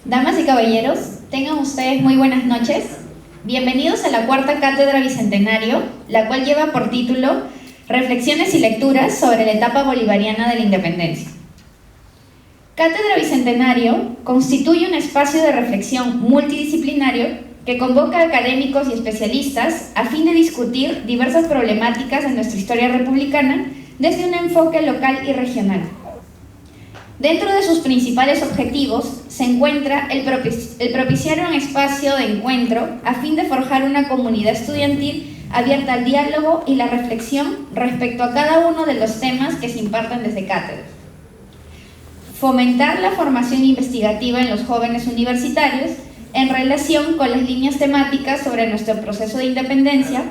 Damas y caballeros, tengan ustedes muy buenas noches. Bienvenidos a la cuarta cátedra Bicentenario, la cual lleva por título Reflexiones y lecturas sobre la etapa bolivariana de la independencia. Cátedra Bicentenario constituye un espacio de reflexión multidisciplinario que convoca a académicos y especialistas a fin de discutir diversas problemáticas de nuestra historia republicana desde un enfoque local y regional. Dentro de sus principales objetivos se encuentra el propiciar un espacio de encuentro a fin de forjar una comunidad estudiantil abierta al diálogo y la reflexión respecto a cada uno de los temas que se imparten desde cátedra. Fomentar la formación investigativa en los jóvenes universitarios en relación con las líneas temáticas sobre nuestro proceso de independencia.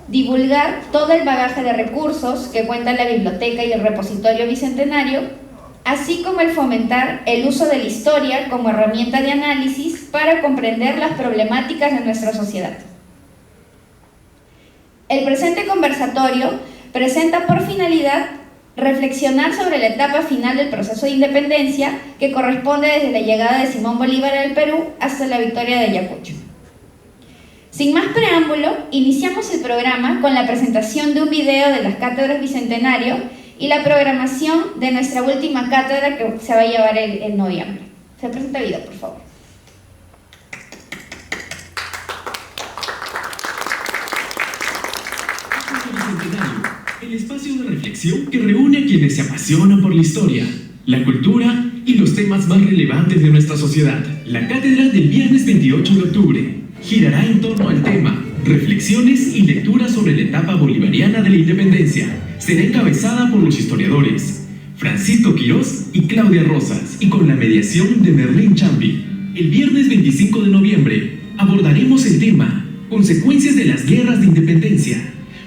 Divulgar todo el bagaje de recursos que cuenta la biblioteca y el repositorio bicentenario, así como el fomentar el uso de la historia como herramienta de análisis para comprender las problemáticas de nuestra sociedad. El presente conversatorio presenta por finalidad reflexionar sobre la etapa final del proceso de independencia que corresponde desde la llegada de Simón Bolívar al Perú hasta la victoria de Ayacucho. Sin más preámbulo, iniciamos el programa con la presentación de un video de las cátedras Bicentenario y la programación de nuestra última cátedra que se va a llevar en noviembre. Se presenta el video, por favor. Bicentenario, el espacio de reflexión que reúne a quienes se apasionan por la historia, la cultura y los temas más relevantes de nuestra sociedad. La cátedra del viernes 28 de octubre girará en torno al tema Reflexiones y lecturas sobre la etapa bolivariana de la independencia. Será encabezada por los historiadores Francisco Quirós y Claudia Rosas y con la mediación de Merlín Chambi. El viernes 25 de noviembre abordaremos el tema Consecuencias de las guerras de independencia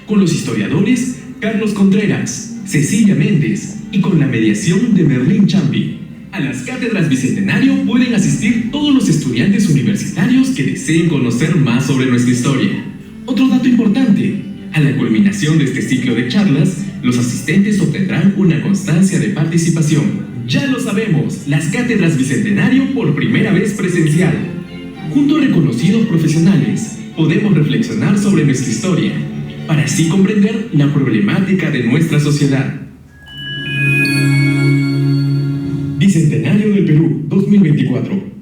con los historiadores Carlos Contreras, Cecilia Méndez y con la mediación de Merlín Chambi. A las cátedras Bicentenario pueden asistir todos los estudiantes universitarios que deseen conocer más sobre nuestra historia. Otro dato importante, a la culminación de este ciclo de charlas, los asistentes obtendrán una constancia de participación. Ya lo sabemos, las cátedras Bicentenario por primera vez presencial. Junto a reconocidos profesionales, podemos reflexionar sobre nuestra historia, para así comprender la problemática de nuestra sociedad. Bicentenario del Perú, 2024.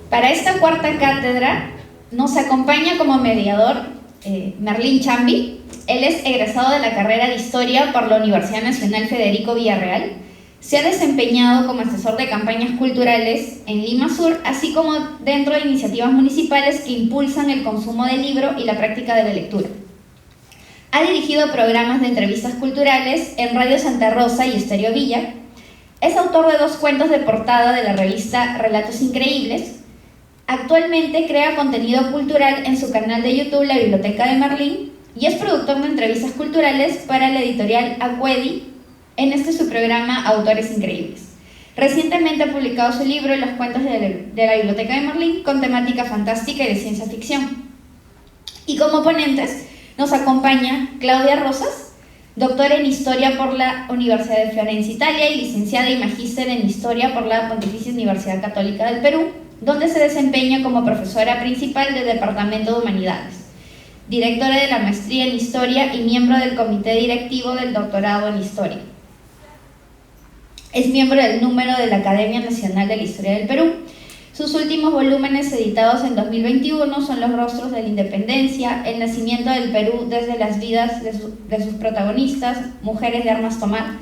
Para esta cuarta cátedra nos acompaña como mediador Merlín Chambi. Él es egresado de la carrera de Historia por la Universidad Nacional Federico Villarreal. Se ha desempeñado como asesor de campañas culturales en Lima Sur, así como dentro de iniciativas municipales que impulsan el consumo del libro y la práctica de la lectura. Ha dirigido programas de entrevistas culturales en Radio Santa Rosa y Estéreo Villa. Es autor de 2 cuentos de portada de la revista Relatos Increíbles. Actualmente crea contenido cultural en su canal de YouTube La Biblioteca de Merlín y es productor de entrevistas culturales para la editorial Acuedi en su programa Autores Increíbles. Recientemente ha publicado su libro Los cuentos de la Biblioteca de Merlín con temática fantástica y de ciencia ficción. Y como ponentes nos acompaña Claudia Rosas, doctora en Historia por la Universidad de Florencia, Italia, y licenciada y magíster en Historia por la Pontificia Universidad Católica del Perú, donde se desempeña como profesora principal del Departamento de Humanidades, directora de la maestría en Historia y miembro del comité directivo del doctorado en Historia. Es miembro del número de la Academia Nacional de la Historia del Perú. Sus últimos volúmenes editados en 2021 son Los rostros de la independencia, El nacimiento del Perú desde las vidas de sus protagonistas, Mujeres de armas tomar,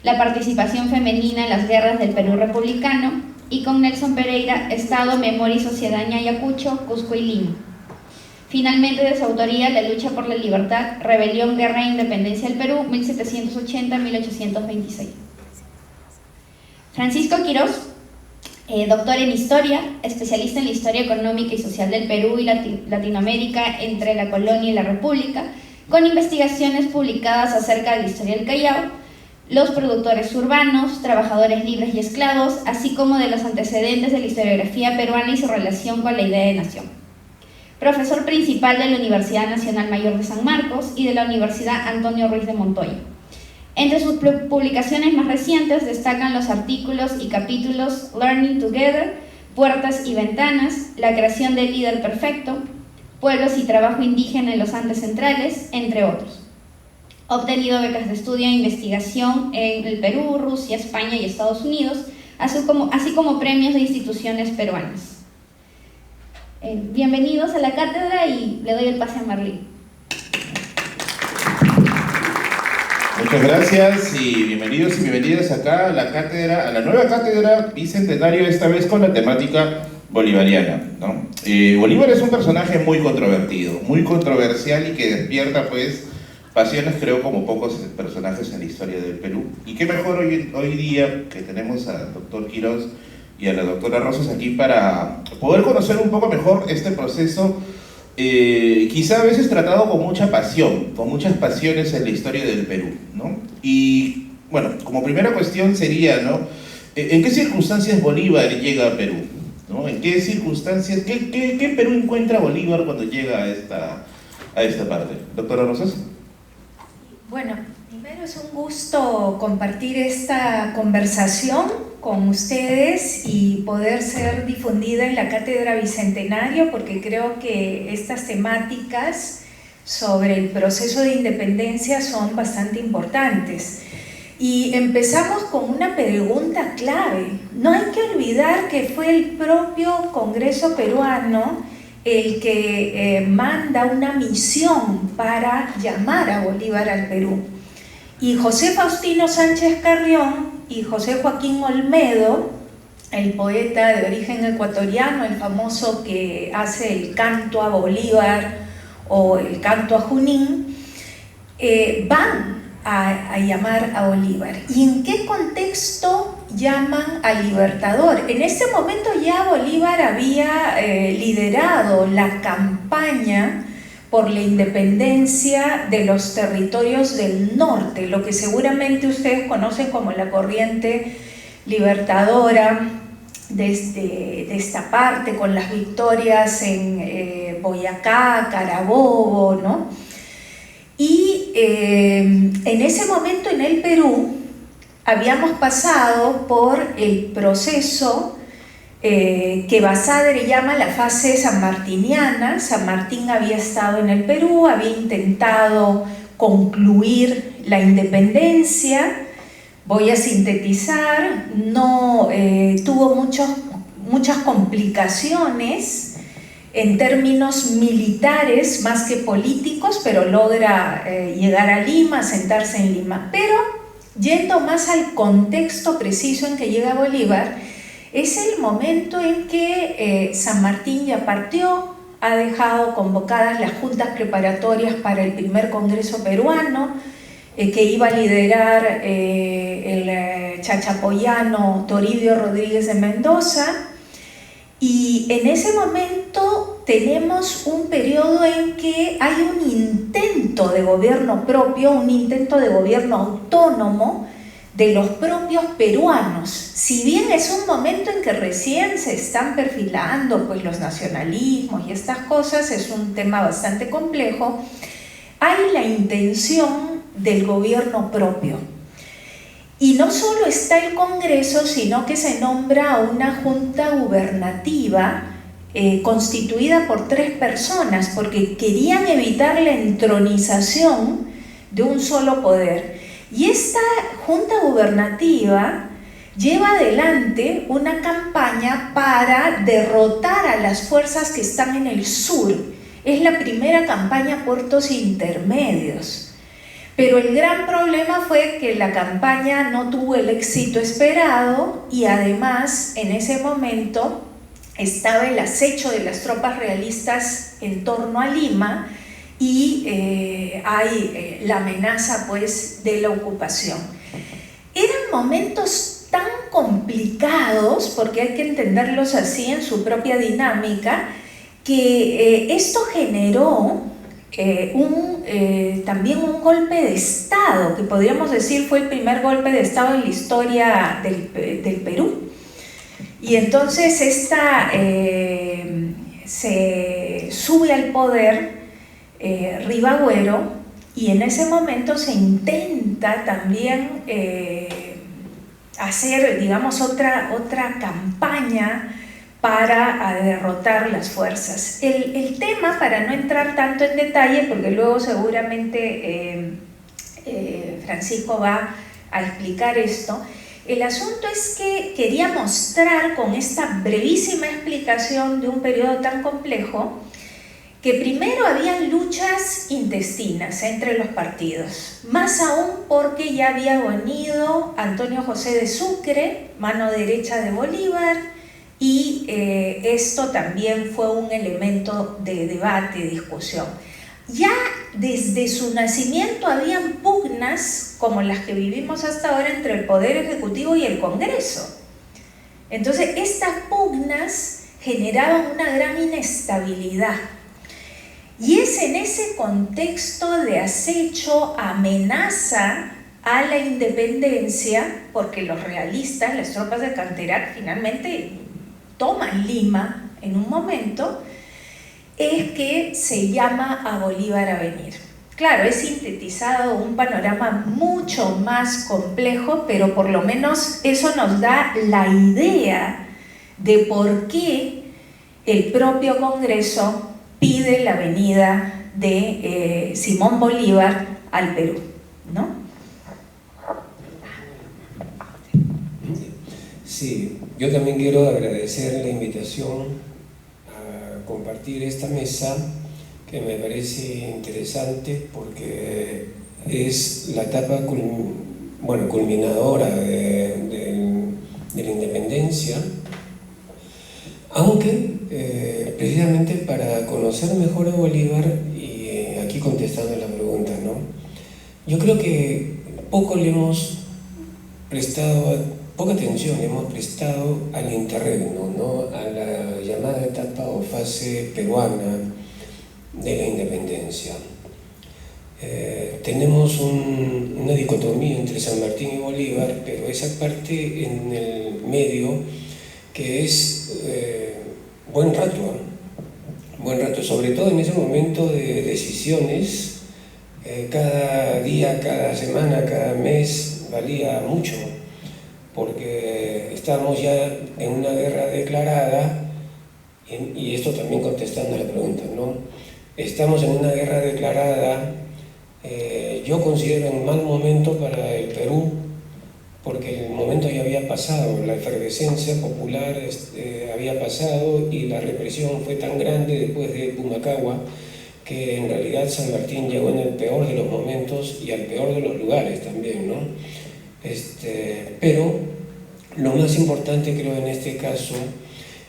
la participación femenina en las guerras del Perú republicano, y con Nelson Pereira, Estado, Memoria y Sociedad en Ayacucho, Cusco y Lima. Finalmente, de su autoría, La lucha por la libertad, Rebelión, Guerra e Independencia del Perú, 1780-1826. Francisco Quirós, doctor en Historia, especialista en la historia económica y social del Perú y Latinoamérica entre la colonia y la República, con investigaciones publicadas acerca de la historia del Callao, los productores urbanos, trabajadores libres y esclavos, así como de los antecedentes de la historiografía peruana y su relación con la idea de nación. profesor principal de la Universidad Nacional Mayor de San Marcos y de la Universidad Antonio Ruiz de Montoya. Entre sus publicaciones más recientes destacan los artículos y capítulos Learning Together, Puertas y Ventanas, La creación del líder perfecto, Pueblos y trabajo indígena en los Andes centrales, entre otros. Ha obtenido becas de estudio e investigación en el Perú, Rusia, España y Estados Unidos, así como premios de instituciones peruanas. Bienvenidos a la cátedra y le doy el pase a Merlín. Muchas gracias y bienvenidos y bienvenidas acá a la cátedra, a la nueva cátedra Bicentenario, esta vez con la temática bolivariana, ¿no? Bolívar es un personaje muy controvertido, muy controversial y que despierta pues pasiones, creo, como pocos personajes en la historia del Perú. Y qué mejor hoy día que tenemos al doctor Quirós y a la doctora Rosas aquí para poder conocer un poco mejor este proceso, quizá a veces tratado con mucha pasión, con muchas pasiones en la historia del Perú, ¿no? Y bueno, como primera cuestión sería, ¿no? ¿En qué circunstancias Bolívar llega a Perú? ¿No? ¿En qué circunstancias, qué Perú encuentra Bolívar cuando llega a esta parte? Doctora Rosas. Bueno, primero es un gusto compartir esta conversación con ustedes y poder ser difundida en la Cátedra Bicentenario, porque creo que estas temáticas sobre el proceso de independencia son bastante importantes. Y empezamos con una pregunta clave. No hay que olvidar que fue el propio Congreso peruano el que manda una misión para llamar a Bolívar al Perú. Y José Faustino Sánchez Carrión y José Joaquín Olmedo, el poeta de origen ecuatoriano, el famoso que hace el canto a Bolívar o el canto a Junín, van a llamar a Bolívar. ¿Y en qué contexto llaman al Libertador? En este momento ya Bolívar había liderado la campaña por la independencia de los territorios del norte, lo que seguramente ustedes conocen como la corriente libertadora de esta parte, con las victorias en Boyacá, Carabobo, ¿no? Y en ese momento en el Perú habíamos pasado por el proceso que Basadre llama la fase sanmartiniana. San Martín había estado en el Perú, había intentado concluir la independencia. Voy a sintetizar, no tuvo muchas complicaciones en términos militares más que políticos, pero logra llegar a Lima, sentarse en Lima. Pero yendo más al contexto preciso en que llega Bolívar, es el momento en que San Martín ya partió, ha dejado convocadas las juntas preparatorias para el primer Congreso peruano, que iba a liderar el chachapoyano Toribio Rodríguez de Mendoza. Y en ese momento tenemos un periodo en que hay un intento de gobierno propio, un intento de gobierno autónomo de los propios peruanos. Si bien es un momento en que recién se están perfilando pues, los nacionalismos y estas cosas, es un tema bastante complejo, hay la intención del gobierno propio. Y no solo está el Congreso, sino que se nombra una junta gubernativa constituida por 3 personas, porque querían evitar la entronización de un solo poder. Y esta junta gubernativa lleva adelante una campaña para derrotar a las fuerzas que están en el sur. Es la primera campaña Puertos Intermedios. Pero el gran problema fue que la campaña no tuvo el éxito esperado y además en ese momento estaba el acecho de las tropas realistas en torno a Lima y hay la amenaza pues de la ocupación. Eran momentos tan complicados, porque hay que entenderlos así en su propia dinámica, que esto generó también un golpe de Estado, que podríamos decir fue el primer golpe de Estado en la historia del Perú. Y entonces esta se sube al poder Ribagüero, y en ese momento se intenta también hacer, digamos, otra campaña para derrotar las fuerzas. El tema, para no entrar tanto en detalle, porque luego seguramente Francisco va a explicar esto, el asunto es que quería mostrar con esta brevísima explicación de un periodo tan complejo que primero habían luchas intestinas entre los partidos, más aún porque ya había venido Antonio José de Sucre, mano derecha de Bolívar, y esto también fue un elemento de debate, discusión. Ya desde su nacimiento habían pugnas como las que vivimos hasta ahora entre el Poder Ejecutivo y el Congreso. Entonces, estas pugnas generaban una gran inestabilidad. Y es en ese contexto de acecho, amenaza a la independencia, porque los realistas, las tropas de Canterac, finalmente toman Lima en un momento, es que se llama a Bolívar a venir. Claro, es sintetizado un panorama mucho más complejo, pero por lo menos eso nos da la idea de por qué el propio Congreso pide la venida de Simón Bolívar al Perú, ¿no? Sí, yo también quiero agradecer la invitación a compartir esta mesa, que me parece interesante porque es la etapa culminadora de la independencia, aunque precisamente para conocer mejor a Bolívar, y aquí contestando la pregunta, ¿no? Yo creo que poca atención le hemos prestado al interregno, ¿no? A la llamada etapa o fase peruana de la independencia. Tenemos una dicotomía entre San Martín y Bolívar, pero esa parte en el medio que es buen rato, sobre todo en ese momento de decisiones, cada día, cada semana, cada mes valía mucho, porque estamos ya en una guerra declarada, y esto también contestando a la pregunta, ¿no? Estamos en una guerra declarada, yo considero en mal momento para el Perú, porque el momento ya había pasado, la efervescencia popular había pasado y la represión fue tan grande después de Pumacahua que en realidad San Martín llegó en el peor de los momentos y al peor de los lugares también, ¿no? Pero lo más importante creo en este caso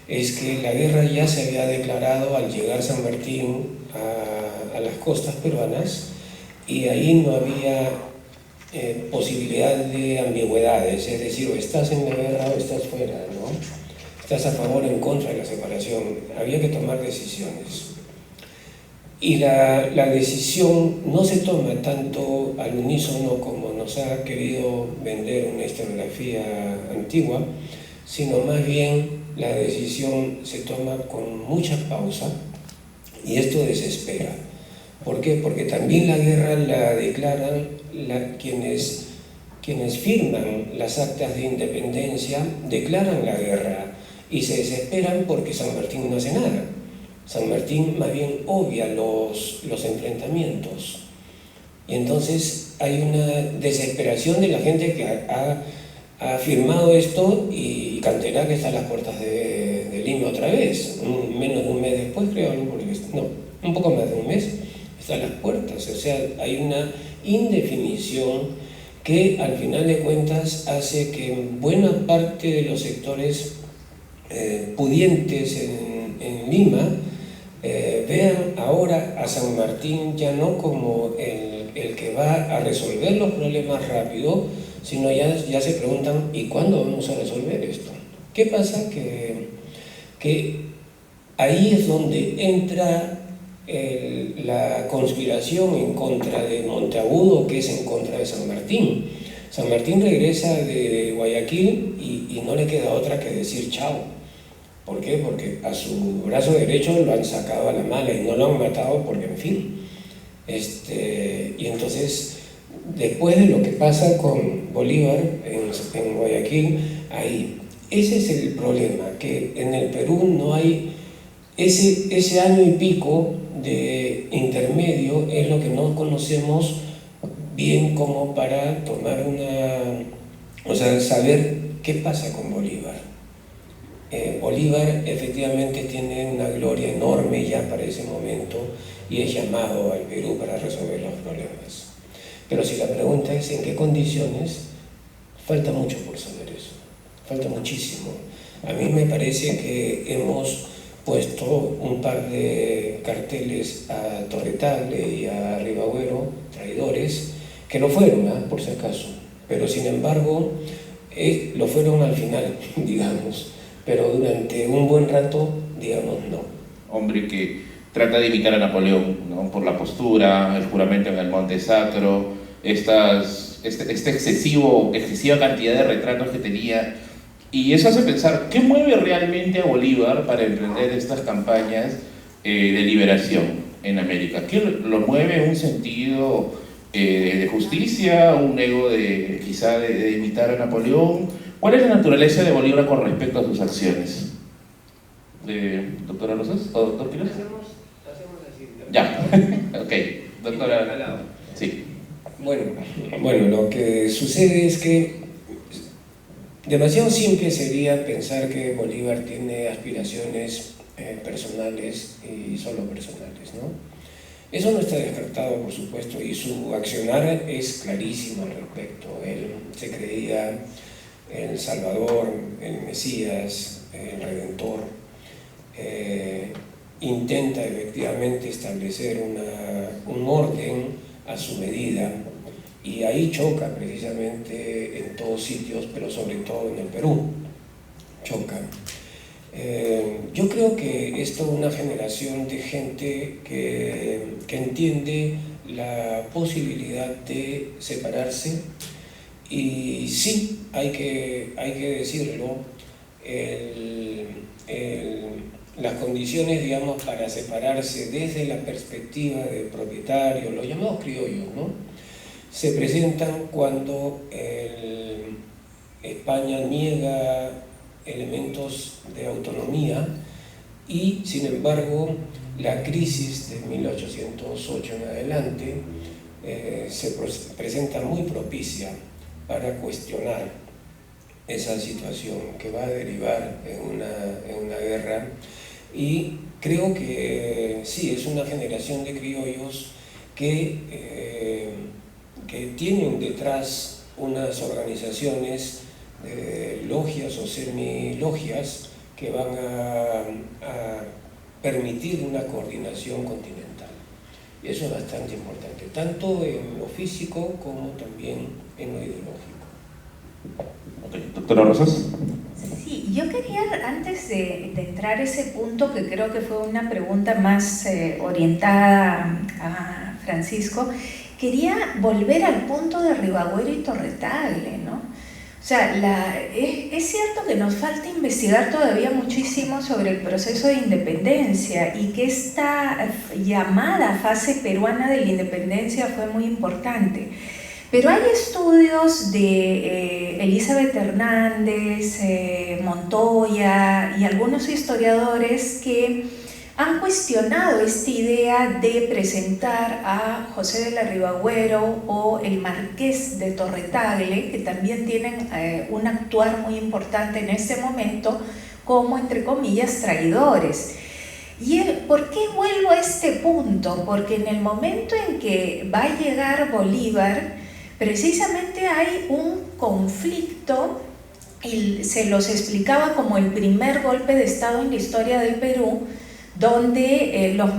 es que la guerra ya se había declarado al llegar San Martín a las costas peruanas, y ahí no había posibilidad de ambigüedades, es decir, o estás en la guerra o estás fuera, ¿no? Estás a favor o en contra de la separación. Había que tomar decisiones. Y la decisión no se toma tanto al unísono como nos ha querido vender una historiografía antigua, sino más bien la decisión se toma con mucha pausa, y esto desespera. ¿Por qué? Porque también la guerra la declaran quienes firman las actas de independencia, declaran la guerra y se desesperan porque San Martín no hace nada. San Martín más bien obvia los enfrentamientos. Y entonces hay una desesperación de la gente que ha firmado esto, y Canterac está a las puertas de Lima otra vez, menos de un mes después, creo, un poco más de un mes, está a las puertas. O sea, hay una indefinición que al final de cuentas hace que buena parte de los sectores pudientes en Lima vean ahora a San Martín ya no como el que va a resolver los problemas rápido, sino ya se preguntan, ¿y cuándo vamos a resolver esto? ¿Qué pasa? Que ahí es donde entra la conspiración en contra de Monteagudo, que es en contra de San Martín. San Martín regresa de Guayaquil y no le queda otra que decir chao. ¿Por qué? Porque a su brazo derecho lo han sacado a la mala y no lo han matado porque, en fin. Y entonces, después de lo que pasa con Bolívar en Guayaquil, ahí, ese es el problema, que en el Perú no hay ese año y pico de intermedio, es lo que no conocemos bien como para tomar saber qué pasa con Bolívar. Bolívar efectivamente tiene una gloria enorme ya para ese momento y es llamado al Perú para resolver los problemas. Pero si la pregunta es en qué condiciones, falta mucho por saber eso, falta muchísimo. A mí me parece que hemos puesto un par de carteles a Torretagle y a Ribagüero, traidores, que lo fueron, por si acaso, pero sin embargo lo fueron al final, digamos, pero durante un buen rato, digamos, no. Hombre que trata de imitar a Napoleón, ¿no? Por la postura, el juramento en el Monte Sacro, esta excesiva cantidad de retratos que tenía. Y eso hace pensar, ¿qué mueve realmente a Bolívar para emprender estas campañas de liberación en América? ¿Qué lo mueve? ¿Un sentido de justicia? ¿Un ego quizá de imitar a Napoleón? ¿Cuál es la naturaleza de Bolívar con respecto a sus acciones? ¿Doctora Rosas? ¿O doctor Quiroz? Hacemos así. Ya, ok. Doctora. Sí. Bueno, lo que sucede es que demasiado simple sería pensar que Bolívar tiene aspiraciones personales y solo personales, ¿no? Eso no está descartado, por supuesto, y su accionar es clarísimo al respecto. Él se creía el Salvador, el Mesías, el Redentor. Intenta efectivamente establecer un orden a su medida, y ahí choca precisamente en todos sitios, pero sobre todo en el Perú, choca. Yo creo que es toda una generación de gente que entiende la posibilidad de separarse, y sí, hay que decirlo, las condiciones, digamos, para separarse desde la perspectiva de propietarios, los llamados criollos, ¿no?, se presentan cuando España niega elementos de autonomía y, sin embargo, la crisis de 1808 en adelante se presenta muy propicia para cuestionar esa situación que va a derivar en una guerra. Y creo que sí, es una generación de criollos que tienen detrás unas organizaciones, logias o semilogias, que van a permitir una coordinación continental. Y eso es bastante importante, tanto en lo físico como también en lo ideológico. Okay. Doctora Rosas. Sí, yo quería, antes de entrar a ese punto, que creo que fue una pregunta más orientada a Francisco, quería volver al punto de Ribagüero y Torretagle, ¿no? O sea, es cierto que nos falta investigar todavía muchísimo sobre el proceso de independencia, y que esta llamada fase peruana de la independencia fue muy importante. Pero hay estudios de Elizabeth Hernández, Montoya y algunos historiadores que han cuestionado esta idea de presentar a José de la Ribagüero o el Marqués de Torretagle, que también tienen un actuar muy importante en este momento, como, entre comillas, traidores. ¿Y por qué vuelvo a este punto? Porque en el momento en que va a llegar Bolívar, precisamente hay un conflicto, y se los explicaba como el primer golpe de Estado en la historia del Perú, donde los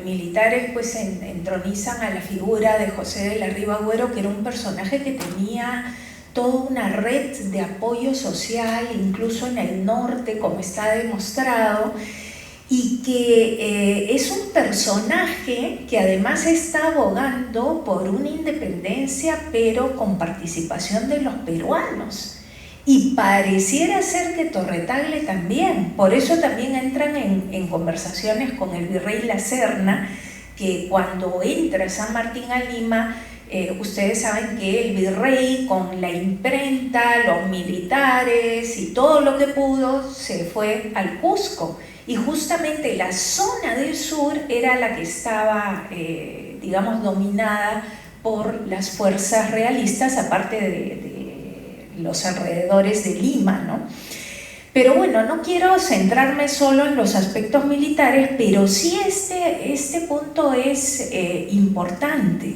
militares pues entronizan a la figura de José de la Ribagüero, que era un personaje que tenía toda una red de apoyo social, incluso en el norte, como está demostrado, y que es un personaje que además está abogando por una independencia, pero con participación de los peruanos. Y pareciera ser que Torre-Tagle también. Por eso también entran en conversaciones con el virrey La Serna, que cuando entra San Martín a Lima, ustedes saben que el virrey con la imprenta, los militares y todo lo que pudo se fue al Cusco, y justamente la zona del sur era la que estaba digamos dominada por las fuerzas realistas, aparte de los alrededores de Lima, ¿no? Pero bueno, no quiero centrarme solo en los aspectos militares, pero sí este punto es importante,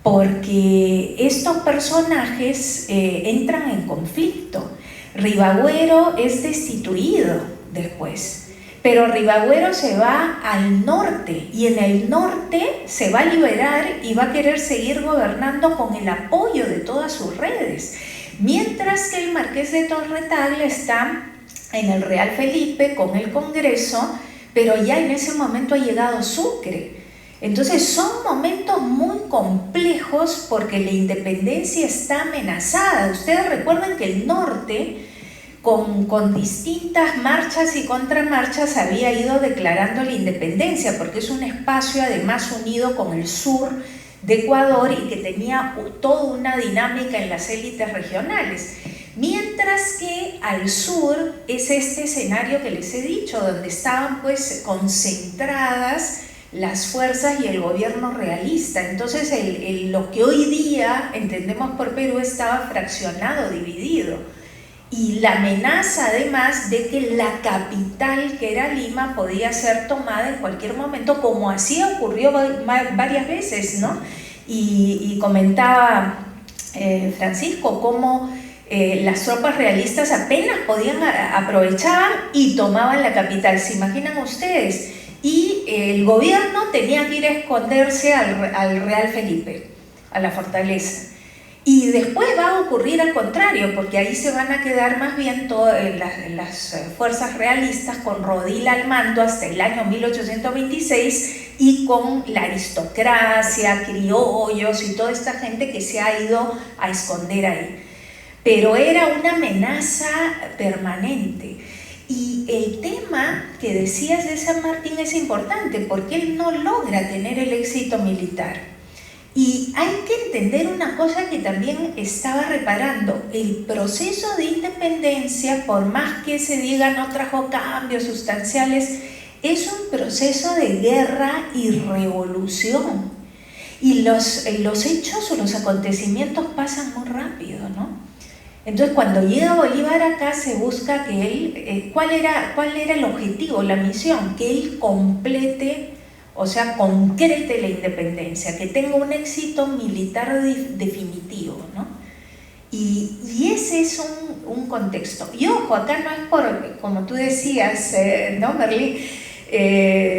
porque estos personajes entran en conflicto. Ribagüero es destituido después, pero Ribagüero se va al norte, y en el norte se va a liberar y va a querer seguir gobernando con el apoyo de todas sus redes, mientras que el marqués de Torre-Tagle está en el Real Felipe con el Congreso, pero ya en ese momento ha llegado Sucre. Entonces son momentos muy complejos porque la independencia está amenazada. Ustedes recuerdan que el norte, con distintas marchas y contramarchas, había ido declarando la independencia, porque es un espacio además unido con el sur de Ecuador y que tenía toda una dinámica en las élites regionales. Mientras que al sur es este escenario que les he dicho, donde estaban pues concentradas las fuerzas y el gobierno realista. Entonces lo que hoy día entendemos por Perú estaba fraccionado, dividido. Y la amenaza además de que la capital, que era Lima, podía ser tomada en cualquier momento, como así ocurrió varias veces, ¿no? Y comentaba Francisco cómo las tropas realistas apenas aprovechaban y tomaban la capital. ¿Se imaginan ustedes? Y el gobierno tenía que ir a esconderse al Real Felipe, a la fortaleza. Y después va a ocurrir al contrario, porque ahí se van a quedar más bien todas las fuerzas realistas con Rodil al mando hasta el año 1826, y con la aristocracia, criollos y toda esta gente que se ha ido a esconder ahí. Pero era una amenaza permanente. Y el tema que decías de San Martín es importante, porque él no logra tener el éxito militar. Y hay que entender una cosa que también estaba reparando: el proceso de independencia, por más que se diga no trajo cambios sustanciales, es un proceso de guerra y revolución. Y los hechos o los acontecimientos pasan muy rápido, ¿no? Entonces, cuando llega Bolívar acá, se busca que él, ¿cuál era el objetivo, la misión? Que él complete, o sea, concrete la independencia, que tenga un éxito militar definitivo, ¿no? Y ese es un contexto. Y ojo, acá no es por, como tú decías, ¿no, Merlín?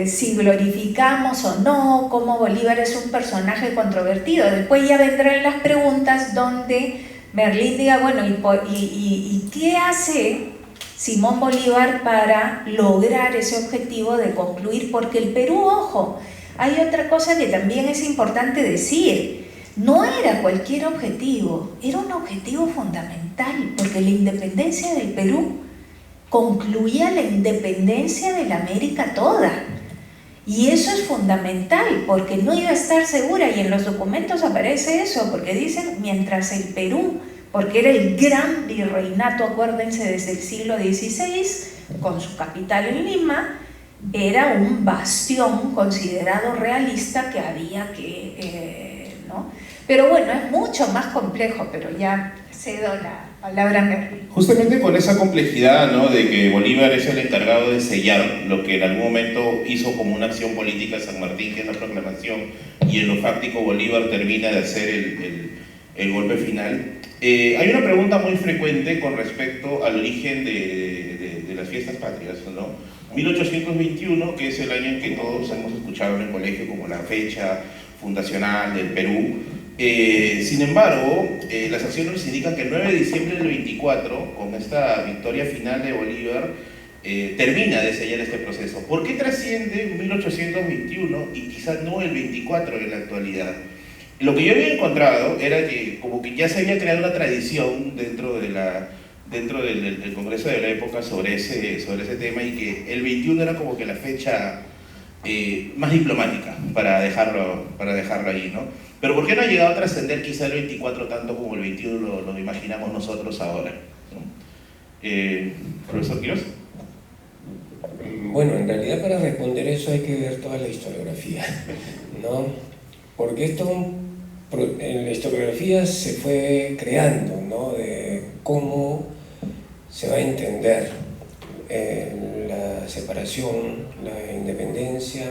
Si glorificamos o no, cómo Bolívar es un personaje controvertido. Después ya vendrán las preguntas donde Merlín diga, bueno, ¿y qué hace Simón Bolívar para lograr ese objetivo de concluir? Porque el Perú, ojo, hay otra cosa que también es importante decir: no era cualquier objetivo, era un objetivo fundamental, porque la independencia del Perú concluía la independencia de la América toda. Y eso es fundamental, porque no iba a estar segura, y en los documentos aparece eso, porque dicen, mientras el Perú, porque era el gran virreinato, acuérdense, desde el siglo XVI, con su capital en Lima, era un bastión considerado realista que había que, ¿no? Pero bueno, es mucho más complejo, pero ya cedo la palabra a Merlín. Justamente con esa complejidad, ¿no?, de que Bolívar es el encargado de sellar lo que en algún momento hizo como una acción política San Martín, que es la proclamación, y en lo fáctico Bolívar termina de hacer el golpe final. Hay una pregunta muy frecuente con respecto al origen de las fiestas patrias, ¿no? 1821, que es el año en que todos hemos escuchado en el colegio como la fecha fundacional del Perú. Sin embargo, las acciones nos indican que el 9 de diciembre del 24, con esta victoria final de Bolívar, termina de sellar este proceso. ¿Por qué trasciende 1821 y quizás no el 24 en la actualidad? Lo que yo había encontrado era que como que ya se había creado una tradición dentro de dentro del Congreso de la época sobre ese tema, y que el 21 era como que la fecha más diplomática para dejarlo ahí, ¿no? Pero ¿por qué no ha llegado a trascender quizá el 24 tanto como el 21 lo imaginamos nosotros ahora, ¿no? Profesor Quiroz. Bueno, en realidad para responder eso hay que ver toda la historiografía, ¿no? Porque en la historiografía se fue creando, ¿no? De cómo se va a entender la separación, la independencia,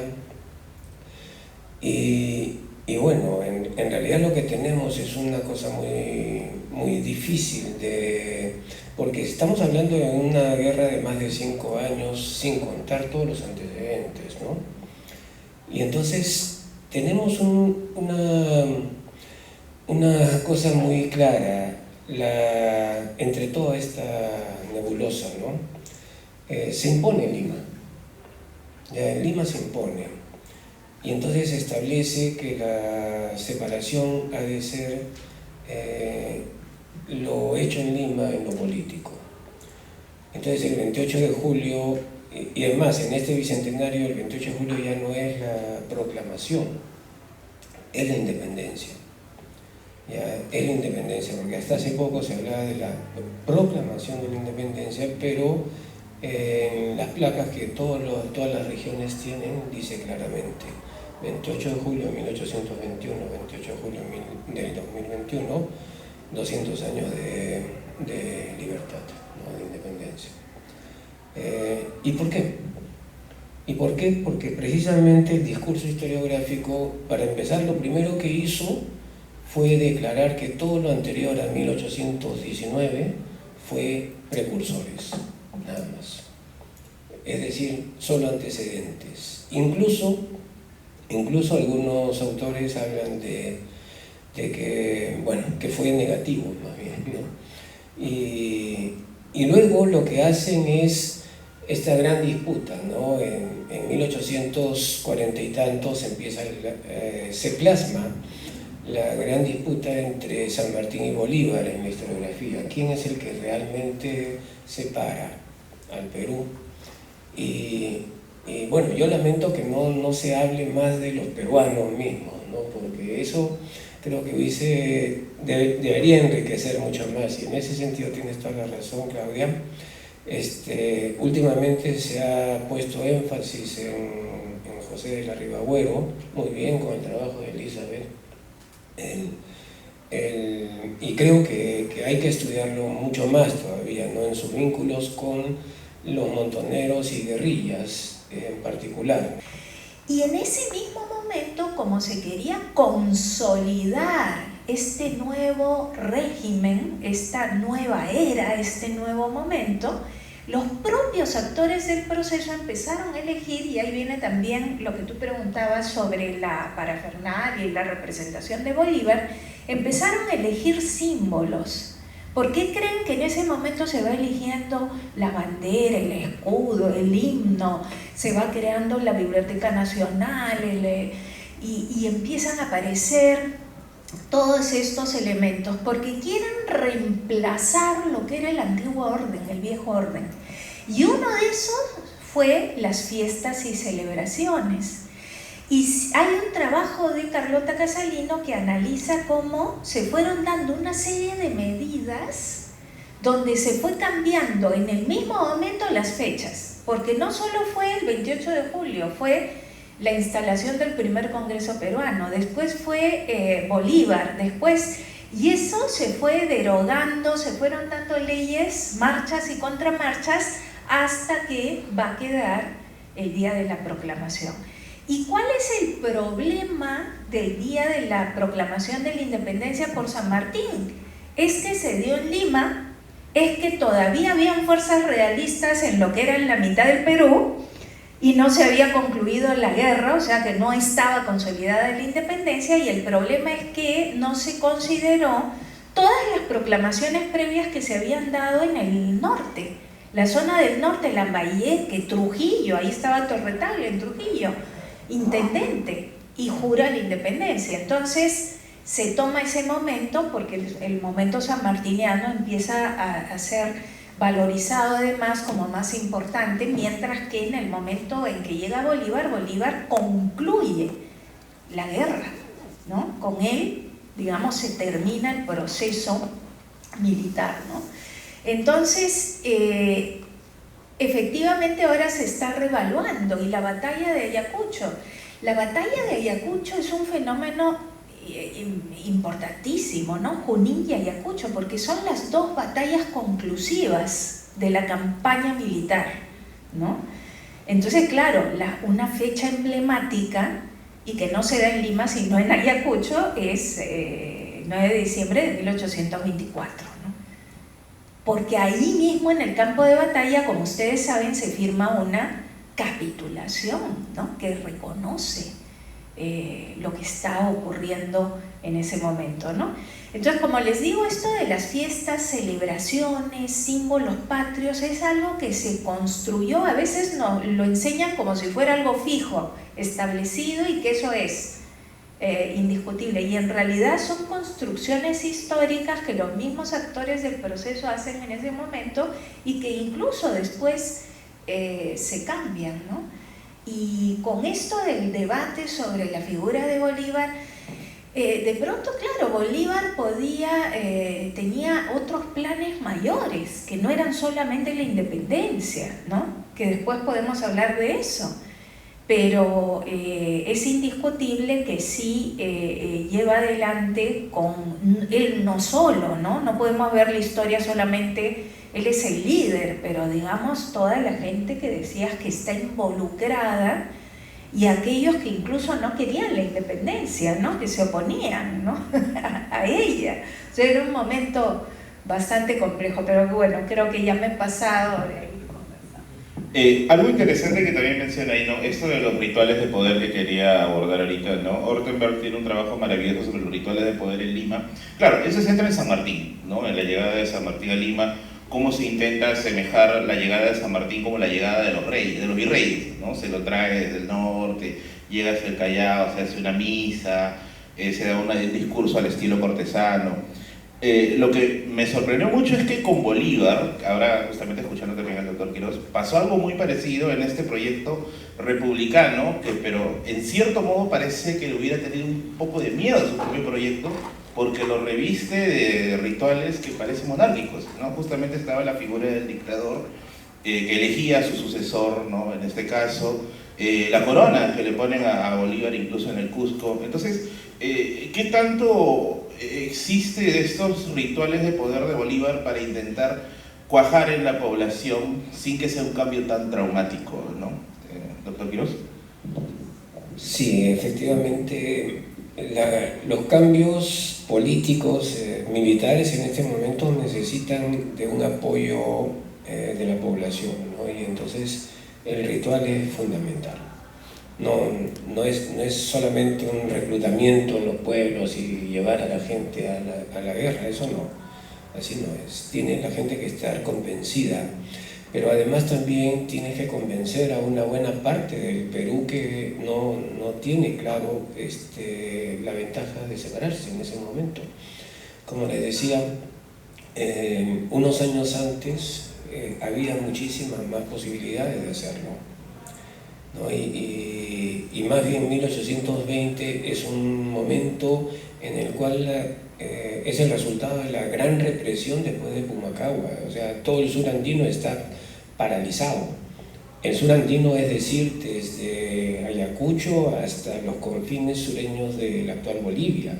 y bueno, en realidad lo que tenemos es una cosa muy, muy difícil porque estamos hablando de una guerra de más de 5 años sin contar todos los antecedentes, ¿no? Y entonces tenemos una cosa muy clara entre toda esta nebulosa, ¿no? Se impone Lima, ya Lima se impone. Y entonces se establece que la separación ha de ser lo hecho en Lima en lo político. Entonces el 28 de julio, y además en este bicentenario, el 28 de julio ya no es la proclamación, es la independencia. Ya, es la independencia, porque hasta hace poco se hablaba de la proclamación de la independencia, pero en las placas que todas las regiones tienen, dice claramente 28 de julio de 1821, 28 de julio del 2021, 200 años de libertad, ¿no? De independencia. ¿Y por qué? ¿Y por qué? Porque precisamente el discurso historiográfico, para empezar, lo primero que hizo fue declarar que todo lo anterior a 1819 fue precursores, nada más. Es decir, solo antecedentes. Incluso algunos autores hablan de que, bueno, que fue negativo más bien, ¿no? Y luego lo que hacen es esta gran disputa, ¿no? En 1840 y tantos se plasma la gran disputa entre San Martín y Bolívar en la historiografía. ¿Quién es el que realmente separa al Perú? Y bueno, yo lamento que no se hable más de los peruanos mismos, ¿no? Porque eso creo que debería enriquecer mucho más, y en ese sentido tienes toda la razón, Claudia. Últimamente se ha puesto énfasis en José de Larribagüero, muy bien, con el trabajo de Elizabeth, y creo que hay que estudiarlo mucho más todavía, ¿no? En sus vínculos con los montoneros y guerrillas en particular. Y en ese mismo momento, como se quería consolidar este nuevo régimen, esta nueva era, este nuevo momento, los propios actores del proceso empezaron a elegir, y ahí viene también lo que tú preguntabas sobre la parafernalia y la representación de Bolívar, empezaron a elegir símbolos. ¿Por qué creen que en ese momento se va eligiendo la bandera, el escudo, el himno, se va creando la Biblioteca Nacional y empiezan a aparecer todos estos elementos? Porque quieren reemplazar lo que era el antiguo orden, el viejo orden. Y uno de esos fue las fiestas y celebraciones. Y hay un trabajo de Carlota Casalino que analiza cómo se fueron dando una serie de medidas donde se fue cambiando en el mismo momento las fechas, porque no solo fue el 28 de julio, fue la instalación del primer Congreso peruano, después fue Bolívar, y eso se fue derogando, se fueron dando leyes, marchas y contramarchas, hasta que va a quedar el día de la proclamación. ¿Y cuál es el problema del día de la proclamación de la independencia por San Martín? Es que se dio en Lima, es que todavía habían fuerzas realistas en lo que era en la mitad del Perú y no se había concluido la guerra, o sea que no estaba consolidada la independencia, y el problema es que no se consideró todas las proclamaciones previas que se habían dado en el norte, la zona del norte, Lambayeque, Trujillo, ahí estaba Torre Tagle en Trujillo, intendente, y jura la independencia. Entonces se toma ese momento porque el momento sanmartiniano empieza a ser valorizado además como más importante, mientras que en el momento en que llega Bolívar, Bolívar concluye la guerra, ¿no? Con él, digamos, se termina el proceso militar, ¿no? Entonces, efectivamente ahora se está revaluando, y la batalla de Ayacucho. La batalla de Ayacucho es un fenómeno importantísimo, ¿no? Junín y Ayacucho, porque son las dos batallas conclusivas de la campaña militar, ¿no? Entonces, claro, una fecha emblemática, y que no se da en Lima sino en Ayacucho, es 9 de diciembre de 1824, ¿no? Porque ahí mismo en el campo de batalla, como ustedes saben, se firma una capitulación, ¿no? Que reconoce lo que está ocurriendo en ese momento, ¿no? Entonces, como les digo, esto de las fiestas, celebraciones, símbolos patrios, es algo que se construyó, a veces lo enseñan como si fuera algo fijo, establecido, y que eso es indiscutible, y en realidad son construcciones históricas que los mismos actores del proceso hacen en ese momento y que incluso después se cambian, ¿no? Y con esto del debate sobre la figura de Bolívar, de pronto, claro, Bolívar tenía otros planes mayores, que no eran solamente la independencia, ¿no? Que después podemos hablar de eso, pero es indiscutible que sí lleva adelante con él no solo, ¿no? No podemos ver la historia solamente, él es el líder, pero digamos toda la gente que decías que está involucrada, y aquellos que incluso no querían la independencia, ¿no? Que se oponían, ¿no? a ella. O sea, era un momento bastante complejo, pero bueno, creo que ya me he pasado de ahí. Algo interesante que también menciona ahí, ¿no? Esto de los rituales de poder que quería abordar ahorita, ¿no? Ortenberg tiene un trabajo maravilloso sobre los rituales de poder en Lima. Claro, eso se centra en San Martín, ¿no? En la llegada de San Martín a Lima, cómo se intenta asemejar la llegada de San Martín como la llegada de los reyes, de los virreyes, ¿no? Se lo trae desde el norte, llega hacia el Callao, se hace una misa, se da un discurso al estilo cortesano. Lo que me sorprendió mucho es que con Bolívar, ahora justamente escuchando también al doctor Quiroz, pasó algo muy parecido en este proyecto republicano, pero en cierto modo parece que le hubiera tenido un poco de miedo a su propio proyecto, porque lo reviste de rituales que parecen monárquicos, ¿no? Justamente estaba la figura del dictador que elegía a su sucesor, ¿no? En este caso, la corona que le ponen a Bolívar incluso en el Cusco. Entonces, ¿qué tanto existe de estos rituales de poder de Bolívar para intentar cuajar en la población sin que sea un cambio tan traumático, ¿no? Doctor Quiroz. Sí, efectivamente, los cambios políticos, militares en este momento necesitan de un apoyo de la población, ¿no? Y entonces el ritual es fundamental. No es solamente un reclutamiento en los pueblos y llevar a la gente a la guerra, eso no, así no es. Tiene la gente que estar convencida, pero además también tiene que convencer a una buena parte del Perú que no tiene claro la ventaja de separarse en ese momento. Como les decía, unos años antes había muchísimas más posibilidades de hacerlo, ¿no? Y más bien 1820 es un momento en el cual es el resultado de la gran represión después de Pumacahua. O sea, todo el sur andino está paralizado. El sur andino, es decir, desde Ayacucho hasta los confines sureños de la actual Bolivia.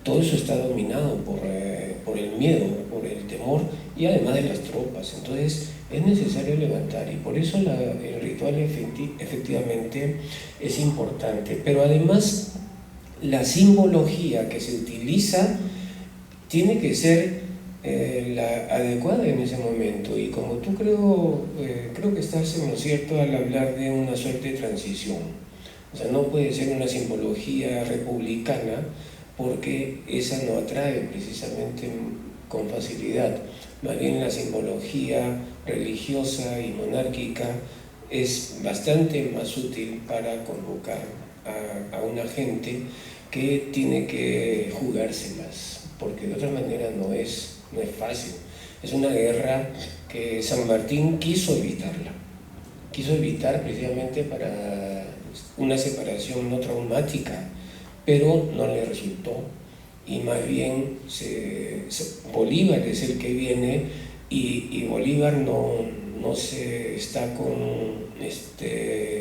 Todo eso está dominado por el miedo, por el temor y además de las tropas. Entonces es necesario levantar, y por eso el ritual efectivamente es importante. Pero además la simbología que se utiliza tiene que ser la adecuada en ese momento, y como tú creo que estás en lo cierto al hablar de una suerte de transición. O sea, no puede ser una simbología republicana, porque esa no atrae precisamente con facilidad. Más bien la simbología religiosa y monárquica es bastante más útil para convocar a una gente que tiene que jugárselas, porque de otra manera no es fácil. Es una guerra que San Martín quiso evitarla, quiso evitar precisamente para una separación no traumática, pero no le resultó, y más bien Bolívar es el que viene, y Bolívar no se está con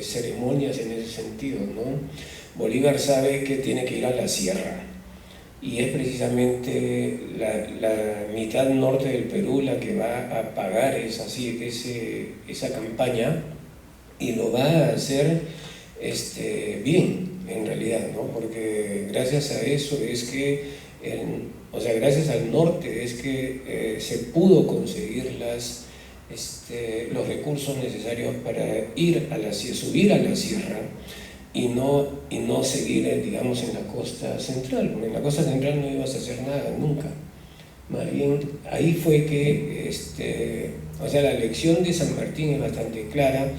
ceremonias en ese sentido, ¿no? Bolívar sabe que tiene que ir a la sierra, y es precisamente la mitad norte del Perú la que va a pagar esa campaña, y lo va a hacer bien, en realidad, ¿no? Porque gracias a eso es que, gracias al norte es que se pudo conseguir los recursos necesarios para subir a la sierra, y no seguir, digamos, en la costa central, porque en la costa central no ibas a hacer nada nunca. Más bien, ahí fue que, la elección de San Martín es bastante clara,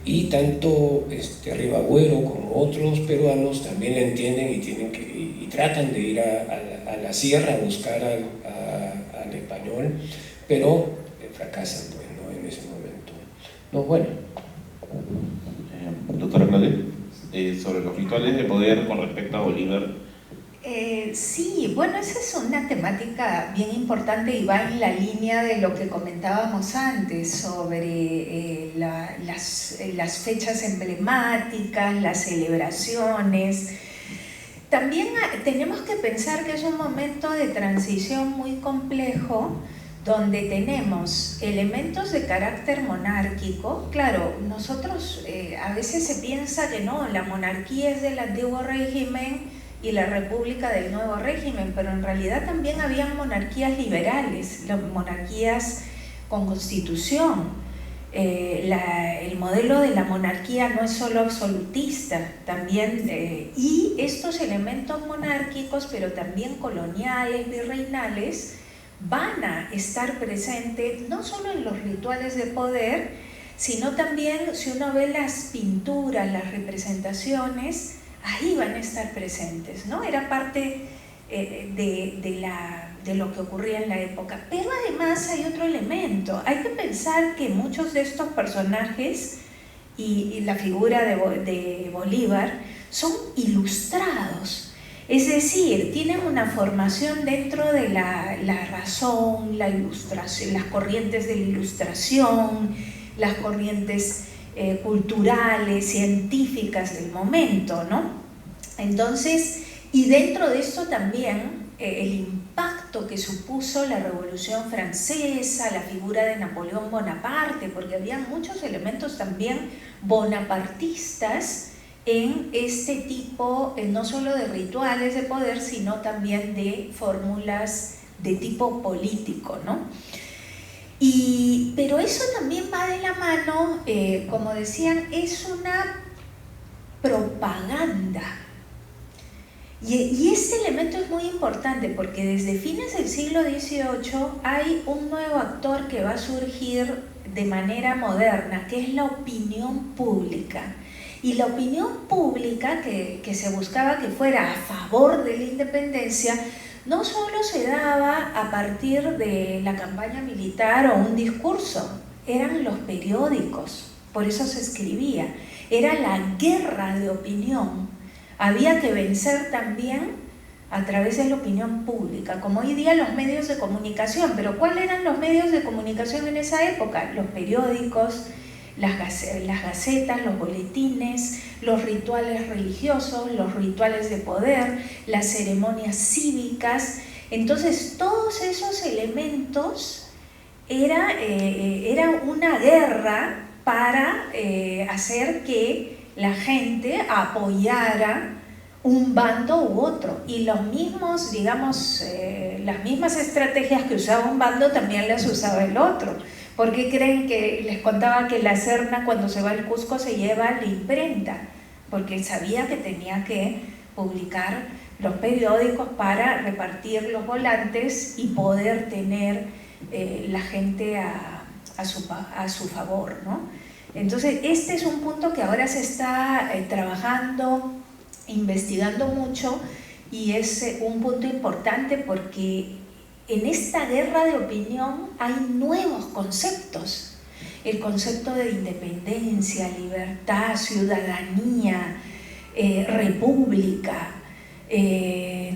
y tanto Ribagüero como otros peruanos también la entienden y tratan de ir a la sierra a buscar al español, pero fracasan, pues, ¿no? En ese momento. No, bueno. Doctora Claudia, sobre los rituales de poder con respecto a Bolívar. Sí, bueno, esa es una temática bien importante y va en la línea de lo que comentábamos antes sobre las fechas emblemáticas, las celebraciones. También tenemos que pensar que es un momento de transición muy complejo, donde tenemos elementos de carácter monárquico. Claro, nosotros a veces se piensa que no, la monarquía es del antiguo régimen y la república del nuevo régimen, pero en realidad también habían monarquías liberales, las monarquías con constitución. El modelo de la monarquía no es solo absolutista, también, y estos elementos monárquicos, pero también coloniales, virreinales, van a estar presentes no solo en los rituales de poder, sino también, si uno ve las pinturas, las representaciones, ahí van a estar presentes, ¿no? Era parte de lo que ocurría en la época. Pero además hay otro elemento. Hay que pensar que muchos de estos personajes y la figura de Bolívar son ilustrados. Es decir, tienen una formación dentro de la razón, la ilustración, las corrientes de la ilustración, las corrientes culturales, científicas del momento, ¿no? Entonces, y dentro de esto también el impacto que supuso la Revolución Francesa, la figura de Napoleón Bonaparte, porque había muchos elementos también bonapartistas en este tipo, no solo de rituales de poder, sino también de fórmulas de tipo político, ¿no? Pero eso también va de la mano, como decían, es una propaganda. Y este elemento es muy importante porque desde fines del siglo XVIII hay un nuevo actor que va a surgir de manera moderna, que es la opinión pública. Y la opinión pública que se buscaba que fuera a favor de la independencia no solo se daba a partir de la campaña militar o un discurso, eran los periódicos, por eso se escribía, era la guerra de opinión. Había que vencer también a través de la opinión pública, como hoy día los medios de comunicación. Pero ¿cuáles eran los medios de comunicación en esa época? Los periódicos, las gacetas, los boletines, los rituales religiosos, los rituales de poder, las ceremonias cívicas. Entonces todos esos elementos era una guerra para hacer que la gente apoyara un bando u otro, y los mismos, digamos, las mismas estrategias que usaba un bando también las usaba el otro. ¿Por qué creen que les contaba que la Serna cuando se va al Cusco se lleva la imprenta? Porque sabía que tenía que publicar los periódicos para repartir los volantes y poder tener la gente a su favor, ¿no? Entonces, este es un punto que ahora se está trabajando, investigando mucho, y es un punto importante porque en esta guerra de opinión hay nuevos conceptos. El concepto de independencia, libertad, ciudadanía, república,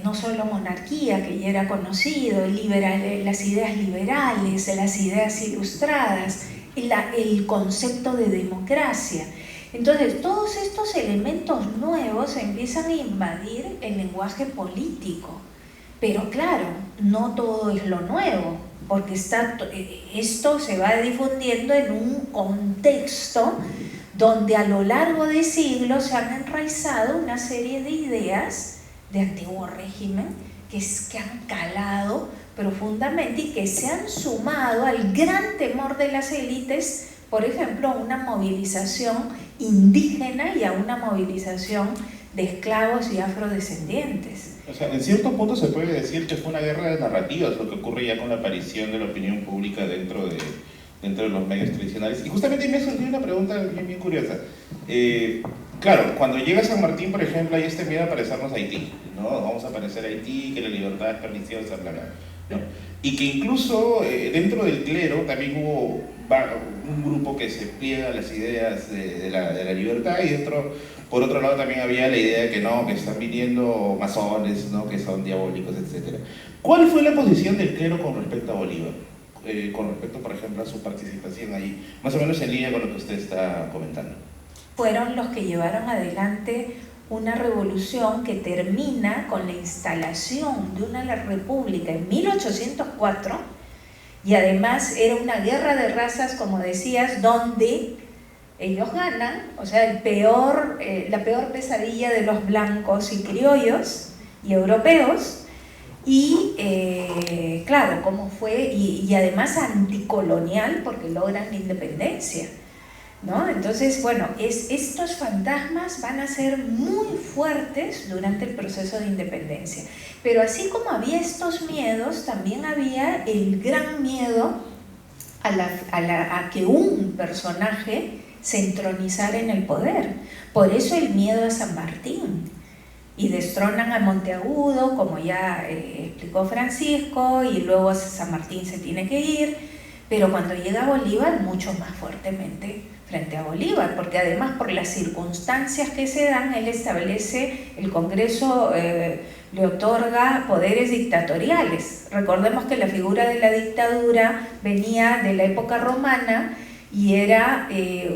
no solo monarquía, que ya era conocido, las ideas liberales, las ideas ilustradas, el concepto de democracia. Entonces, todos estos elementos nuevos empiezan a invadir el lenguaje político. Pero claro, no todo es lo nuevo, porque esto se va difundiendo en un contexto donde a lo largo de siglos se han enraizado una serie de ideas de antiguo régimen que han calado profundamente y que se han sumado al gran temor de las élites, por ejemplo, a una movilización indígena y a una movilización de esclavos y afrodescendientes. O sea, en cierto punto se puede decir que fue una guerra de narrativas lo que ocurre ya con la aparición de la opinión pública dentro de los medios tradicionales. Y justamente me surgió una pregunta bien curiosa. Claro, cuando llega San Martín, por ejemplo, hay este miedo a parecernos a Haití, ¿no? Vamos a parecer a Haití, que la libertad es perniciosa, bla, bla, ¿no? Y que incluso dentro del clero también hubo un grupo que se pliega a las ideas de la libertad, y por otro lado también había la idea de que no, que están viniendo masones, ¿no? Que son diabólicos, etc. ¿Cuál fue la posición del clero con respecto a Bolívar? Con respecto, por ejemplo, a su participación ahí, más o menos en línea con lo que usted está comentando. Fueron los que llevaron adelante una revolución que termina con la instalación de una república en 1804, y además era una guerra de razas, como decías, donde ellos ganan, o sea, la peor pesadilla de los blancos y criollos y europeos, y claro, cómo fue, y además anticolonial, porque logran la independencia, ¿no? Entonces, bueno, estos fantasmas van a ser muy fuertes durante el proceso de independencia. Pero así como había estos miedos, también había el gran miedo a que un personaje se entronizara en el poder. Por eso el miedo a San Martín. Y destronan a Monteagudo, como ya explicó Francisco, y luego San Martín se tiene que ir. Pero cuando llega Bolívar, mucho más fuertemente frente a Bolívar, porque además por las circunstancias que se dan, él establece, el Congreso le otorga poderes dictatoriales. Recordemos que la figura de la dictadura venía de la época romana y era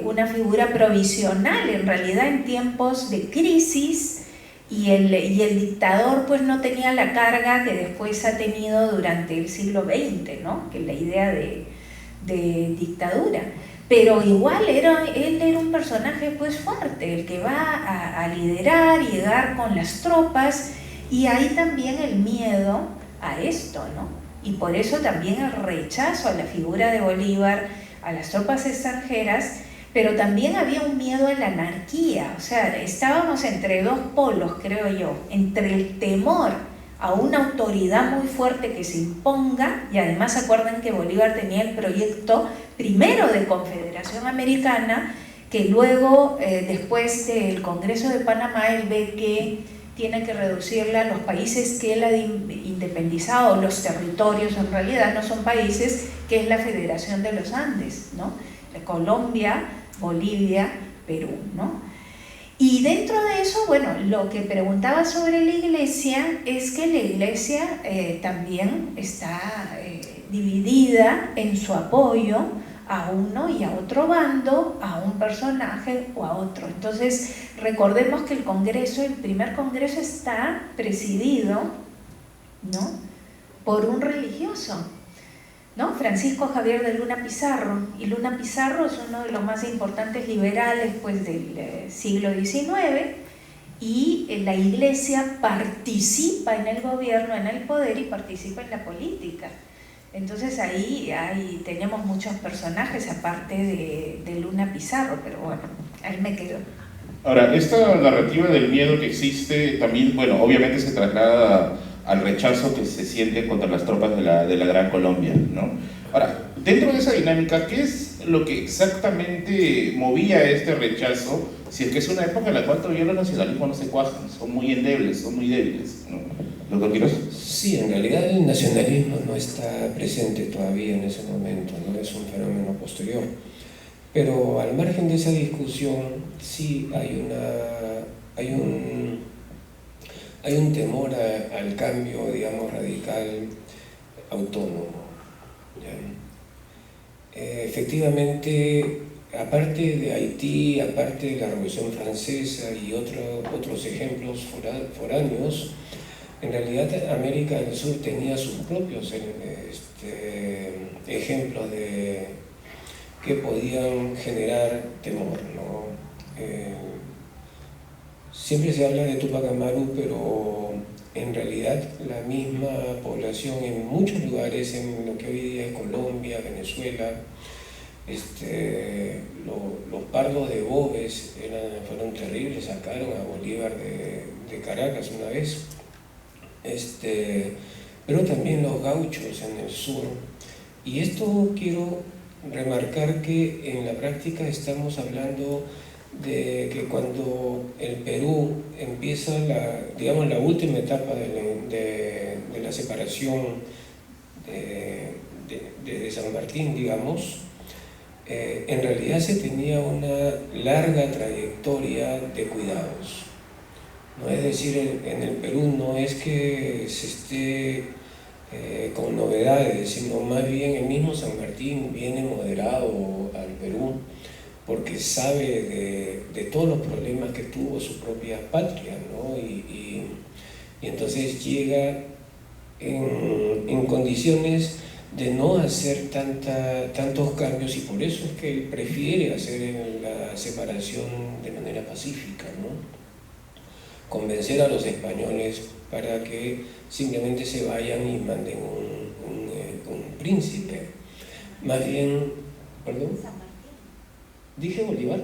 una figura provisional, en realidad en tiempos de crisis, y el dictador pues no tenía la carga que después ha tenido durante el siglo XX, ¿no? Que es la idea de dictadura. Pero igual él era un personaje pues fuerte, el que va a liderar y llegar con las tropas, y hay también el miedo a esto, ¿no? Y por eso también el rechazo a la figura de Bolívar, a las tropas extranjeras, pero también había un miedo a la anarquía. O sea, estábamos entre dos polos, creo yo, entre el temor a una autoridad muy fuerte que se imponga, y además acuerden que Bolívar tenía el proyecto primero de Confederación Americana, que luego, después del Congreso de Panamá, él ve que tiene que reducirla a los países que él ha independizado, los territorios en realidad no son países, que es la Federación de los Andes, ¿no? Colombia, Bolivia, Perú, ¿no? Y dentro de eso, bueno, lo que preguntaba sobre la Iglesia es que la Iglesia también está dividida en su apoyo a uno y a otro bando, a un personaje o a otro. Entonces, recordemos que el primer congreso está presidido, ¿no?, por un religioso, ¿no? Francisco Javier de Luna Pizarro, y Luna Pizarro es uno de los más importantes liberales pues, del siglo XIX, y la Iglesia participa en el gobierno, en el poder, y participa en la política. Entonces ahí tenemos muchos personajes aparte de Luna Pizarro, pero bueno, ahí me quedo. Ahora, esta narrativa del miedo que existe también, bueno, obviamente se traslada al rechazo que se siente contra las tropas de la Gran Colombia, ¿no? Ahora, Dentro de esa dinámica, ¿qué es lo que exactamente movía este rechazo? Si es que es una época en la cual todavía los nacionalismos no se cuajan, son muy endebles, son muy débiles, ¿no? ¿Doctor Quiroz? Sí, en realidad el nacionalismo no está presente todavía en ese momento, no es un fenómeno posterior. Pero al margen de esa discusión, sí hay un temor al cambio, digamos, radical, autónomo. Efectivamente, aparte de Haití, aparte de la Revolución Francesa y otros ejemplos foráneos, en realidad América del Sur tenía sus propios ejemplos que podían generar temor, ¿no? Siempre se habla de Túpac Amaru, pero en realidad la misma población en muchos lugares, en lo que hoy día es Colombia, Venezuela, los pardos de Boves fueron terribles, sacaron a Bolívar de Caracas una vez, pero también los gauchos en el sur. Y esto quiero remarcar que en la práctica estamos hablando de que cuando el Perú empieza la última etapa de la separación de San Martín, digamos, en realidad se tenía una larga trayectoria de cuidados. ¿No? Es decir, en el Perú no es que se esté con novedades, sino más bien el mismo San Martín viene moderado al Perú porque sabe de todos los problemas que tuvo su propia patria, ¿no? Y entonces llega en condiciones de no hacer tantos cambios, y por eso es que él prefiere hacer la separación de manera pacífica, ¿no? Convencer a los españoles para que simplemente se vayan y manden un príncipe. Más bien, ¿perdón? ¿Dije Bolívar?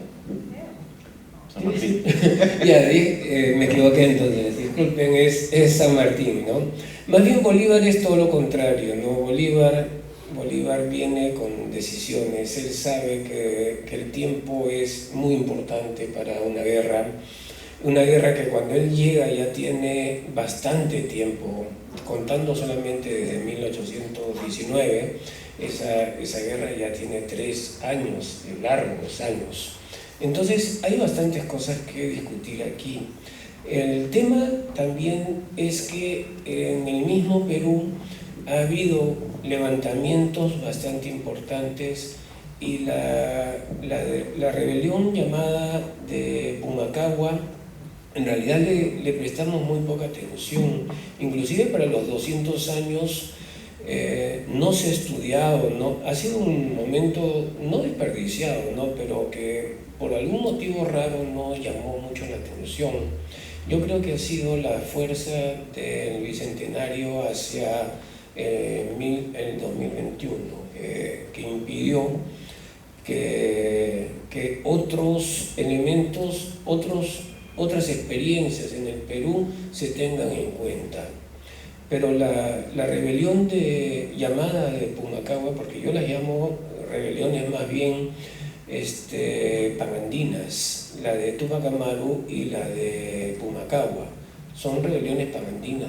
San Martín. Ya, me equivoqué entonces, disculpen, es San Martín, ¿no? Más bien Bolívar es todo lo contrario, ¿no? Bolívar viene con decisiones, él sabe que el tiempo es muy importante para una guerra que cuando él llega ya tiene bastante tiempo, contando solamente desde 1819, esa guerra ya tiene 3 años, largos años. Entonces hay bastantes cosas que discutir aquí. El tema también es que en el mismo Perú ha habido levantamientos bastante importantes y la rebelión llamada de Pumacahua, en realidad le prestamos muy poca atención, inclusive para los 200 años no se ha estudiado, ¿no? Ha sido un momento no desperdiciado, ¿no? Pero que por algún motivo raro no llamó mucho la atención. Yo creo que ha sido la fuerza del Bicentenario hacia el 2021, que impidió que otros elementos, otras experiencias en el Perú se tengan en cuenta. Pero la rebelión llamada de Pumacahua, porque yo las llamo rebeliones más bien pagandinas, la de Túpac Amaru y la de Pumacahua, son rebeliones pagandinas,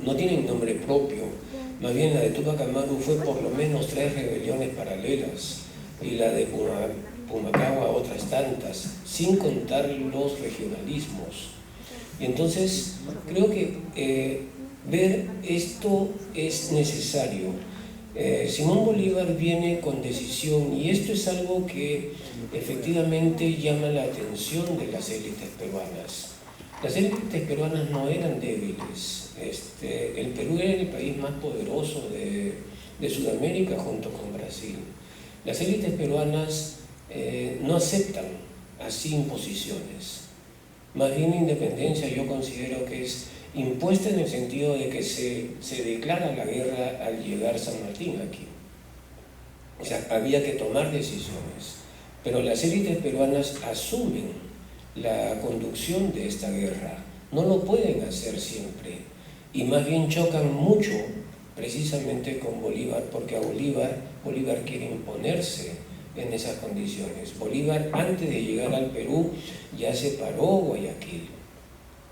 no tienen nombre propio. Más bien la de Túpac Amaru fue por lo menos 3 rebeliones paralelas y la de Pumacahua otras tantas, sin contar los regionalismos. Y entonces creo que ver esto es necesario. Simón Bolívar viene con decisión, y esto es algo que efectivamente llama la atención de las élites peruanas. Las élites peruanas no eran débiles. El Perú era el país más poderoso de Sudamérica junto con Brasil. Las élites peruanas no aceptan así imposiciones. Más bien la independencia yo considero que es impuesta en el sentido de que se declara la guerra al llegar San Martín aquí. O sea, había que tomar decisiones, pero las élites peruanas asumen la conducción de esta guerra, no lo pueden hacer siempre, y más bien chocan mucho precisamente con Bolívar, porque a Bolívar quiere imponerse en esas condiciones. Bolívar, antes de llegar al Perú, ya separó Guayaquil.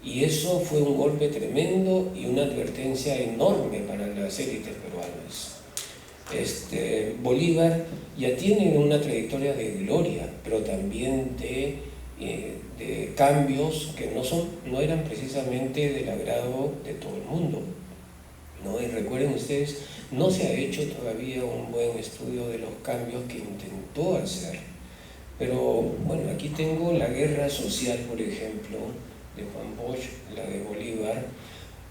Y eso fue un golpe tremendo y una advertencia enorme para las élites peruanas. Bolívar ya tiene una trayectoria de gloria, pero también de cambios que no eran precisamente del agrado de todo el mundo, ¿no? Y recuerden ustedes, no se ha hecho todavía un buen estudio de los cambios que intentó hacer. Pero bueno, aquí tengo La Guerra Social, por ejemplo, de Juan Bosch, la de Bolívar,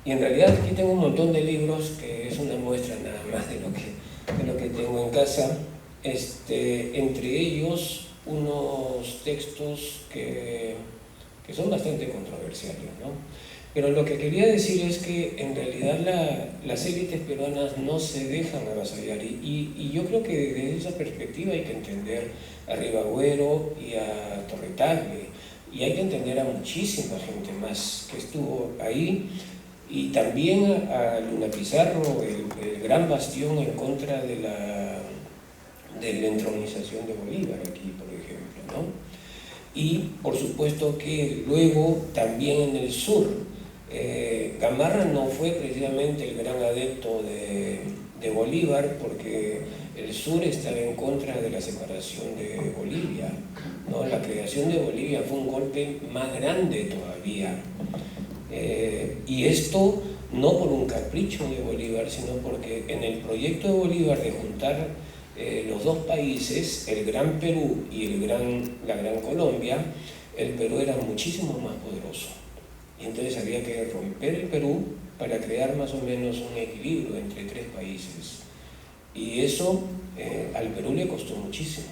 y en realidad aquí tengo un montón de libros que es una muestra nada más de lo que tengo en casa, entre ellos unos textos que son bastante controversiales, ¿no? Pero lo que quería decir es que en realidad las élites peruanas no se dejan avasallar, y yo creo que desde esa perspectiva hay que entender a Ribagüero y a Torretable, y hay que entender a muchísima gente más que estuvo ahí, y también a Luna Pizarro, el gran bastión en contra de la entronización de Bolívar aquí, por ejemplo, ¿no? Y por supuesto que luego también en el sur, Gamarra no fue precisamente el gran adepto de Bolívar, porque el sur estaba en contra de la separación de Bolivia, ¿no? La creación de Bolivia fue un golpe más grande todavía. Y esto no por un capricho de Bolívar, sino porque en el proyecto de Bolívar de juntar los dos países, el Gran Perú y la Gran Colombia, el Perú era muchísimo más poderoso. Y entonces había que romper el Perú para crear más o menos un equilibrio entre tres países. Y eso al Perú le costó muchísimo.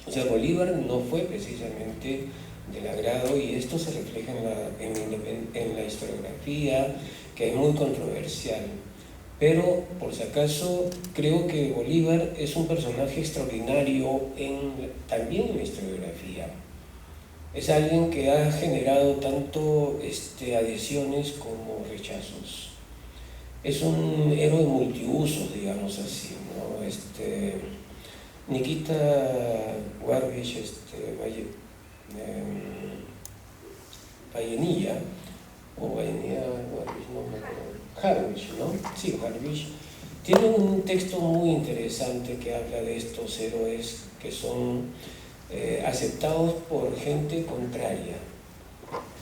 O sea, Bolívar no fue precisamente del agrado, y esto se refleja en la historiografía, que es muy controversial. Pero, por si acaso, creo que Bolívar es un personaje extraordinario también en la historiografía. Es alguien que ha generado tanto adhesiones como rechazos. Es un héroe multiusos, digamos así, ¿no? Nikita Warwick, Vallenilla, o Vallenilla, no me acuerdo, Harwich, ¿no? Sí, Harwich. Tiene un texto muy interesante que habla de estos héroes que son aceptados por gente contraria,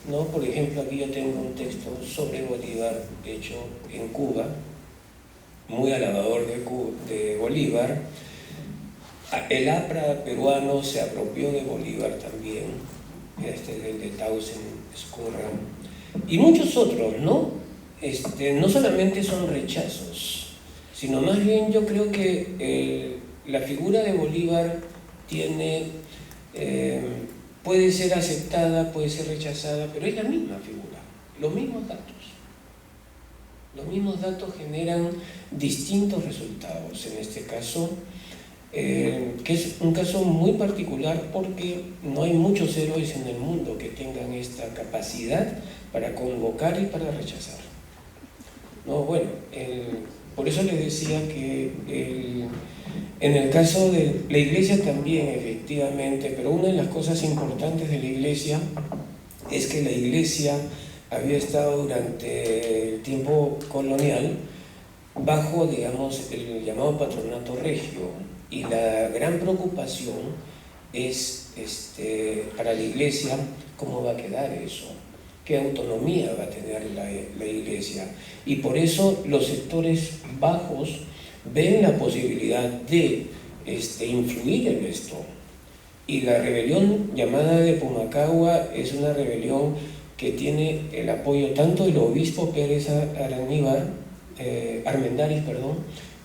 ¿no? Por ejemplo, aquí yo tengo un texto sobre Bolívar hecho en Cuba, muy alabador de Bolívar. El APRA peruano se apropió de Bolívar también, el de Tausen Escurra, y muchos otros, ¿no? No solamente son rechazos, sino más bien yo creo que la figura de Bolívar puede ser aceptada, puede ser rechazada, pero es la misma figura, los mismos datos. Los mismos datos generan distintos resultados. En este caso, que es un caso muy particular porque no hay muchos héroes en el mundo que tengan esta capacidad para convocar y para rechazar. No, bueno, por eso les decía que en el caso de la Iglesia también, efectivamente, pero una de las cosas importantes de la Iglesia es que la Iglesia había estado durante el tiempo colonial bajo, digamos, el llamado patronato regio, y la gran preocupación es para la Iglesia cómo va a quedar eso, qué autonomía va a tener la Iglesia, y por eso los sectores bajos ven la posibilidad de influir en esto. Y la rebelión llamada de Pumacahua es una rebelión que tiene el apoyo tanto del obispo Pérez Armendáriz,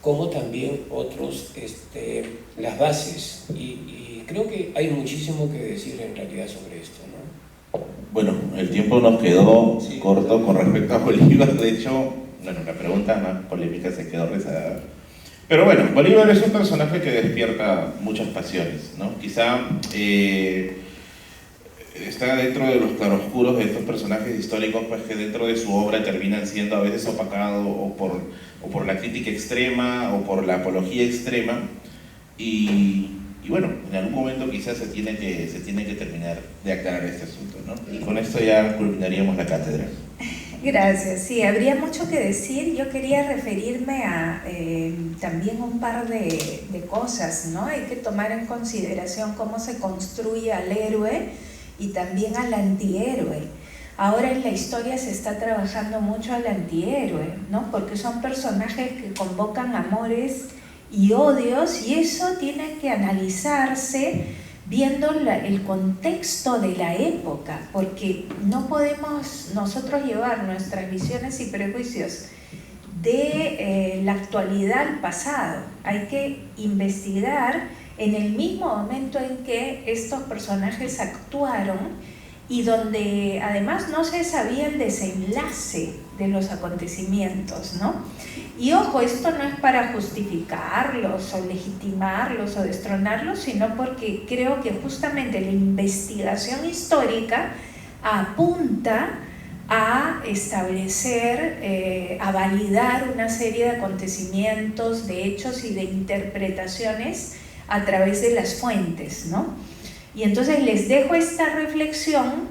como también otros, las bases. Y creo que hay muchísimo que decir en realidad sobre esto, ¿no? Bueno, el tiempo nos quedó corto con respecto a Bolívar. De hecho, bueno, la pregunta más polémica se quedó rezagada. Pero bueno, Bolívar es un personaje que despierta muchas pasiones, ¿no? Quizá está dentro de los claroscuros de estos personajes históricos, pues que dentro de su obra terminan siendo a veces opacados o por la crítica extrema o por la apología extrema, y bueno, en algún momento quizás se tiene que terminar de aclarar este asunto, ¿no? Y con esto ya culminaríamos la cátedra. Gracias, sí, habría mucho que decir. Yo quería referirme a también un par de cosas, ¿no? Hay que tomar en consideración cómo se construye al héroe y también al antihéroe. Ahora en la historia se está trabajando mucho al antihéroe, ¿no? Porque son personajes que convocan amores y odios, y eso tiene que analizarse viendo el contexto de la época, porque no podemos nosotros llevar nuestras visiones y prejuicios de la actualidad al pasado. Hay que investigar en el mismo momento en que estos personajes actuaron y donde además no se sabía el desenlace de los acontecimientos, ¿no? Y ojo, esto no es para justificarlos o legitimarlos o destronarlos, sino porque creo que justamente la investigación histórica apunta a establecer, a validar una serie de acontecimientos, de hechos y de interpretaciones a través de las fuentes, ¿no? Y entonces les dejo esta reflexión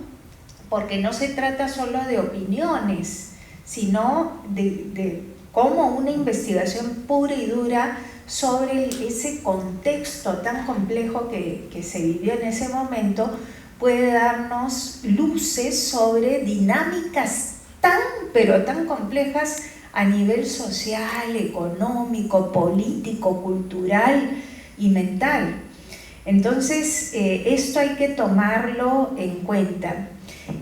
porque no se trata solo de opiniones, sino de cómo una investigación pura y dura sobre ese contexto tan complejo que se vivió en ese momento puede darnos luces sobre dinámicas pero tan complejas a nivel social, económico, político, cultural y mental. Entonces, esto hay que tomarlo en cuenta.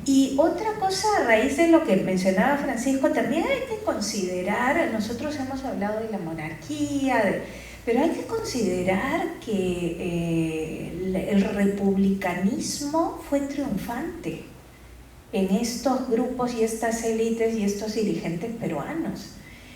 Y otra cosa, a raíz de lo que mencionaba Francisco, también hay que considerar, nosotros hemos hablado de la monarquía, pero hay que considerar que el republicanismo fue triunfante en estos grupos y estas élites y estos dirigentes peruanos.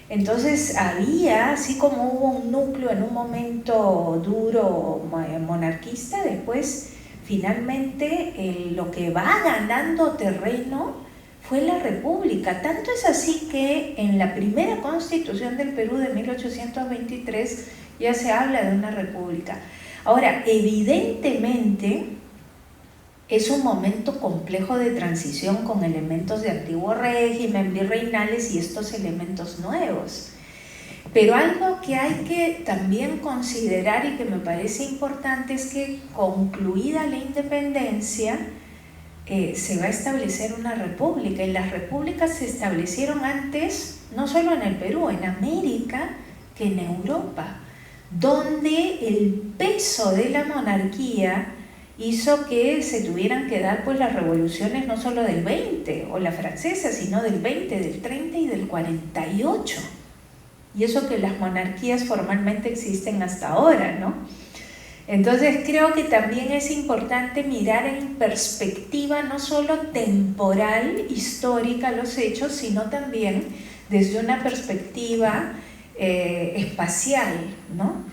Entonces había, así como hubo un núcleo en un momento duro monarquista, después finalmente lo que va ganando terreno fue la república. Tanto es así que en la primera constitución del Perú de 1823 ya se habla de una república. Ahora, evidentemente es un momento complejo de transición con elementos de antiguo régimen, virreinales y estos elementos nuevos. Pero algo que hay que también considerar y que me parece importante es que concluida la independencia se va a establecer una república, y las repúblicas se establecieron antes no solo en el Perú, en América que en Europa, donde el peso de la monarquía hizo que se tuvieran que dar pues las revoluciones no solo del 20 o la francesa, sino del 20, del 30 y del 48. Y eso que las monarquías formalmente existen hasta ahora, ¿no? Entonces creo que también es importante mirar en perspectiva no solo temporal, histórica los hechos, sino también desde una perspectiva espacial, ¿no?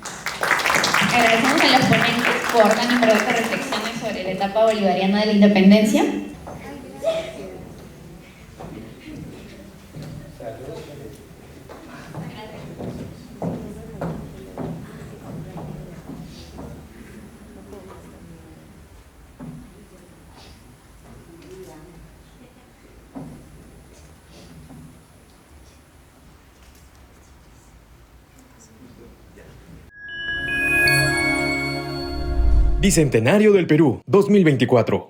Agradecemos a los ponentes por tan importantes reflexiones sobre la etapa bolivariana de la independencia. Bicentenario del Perú 2024.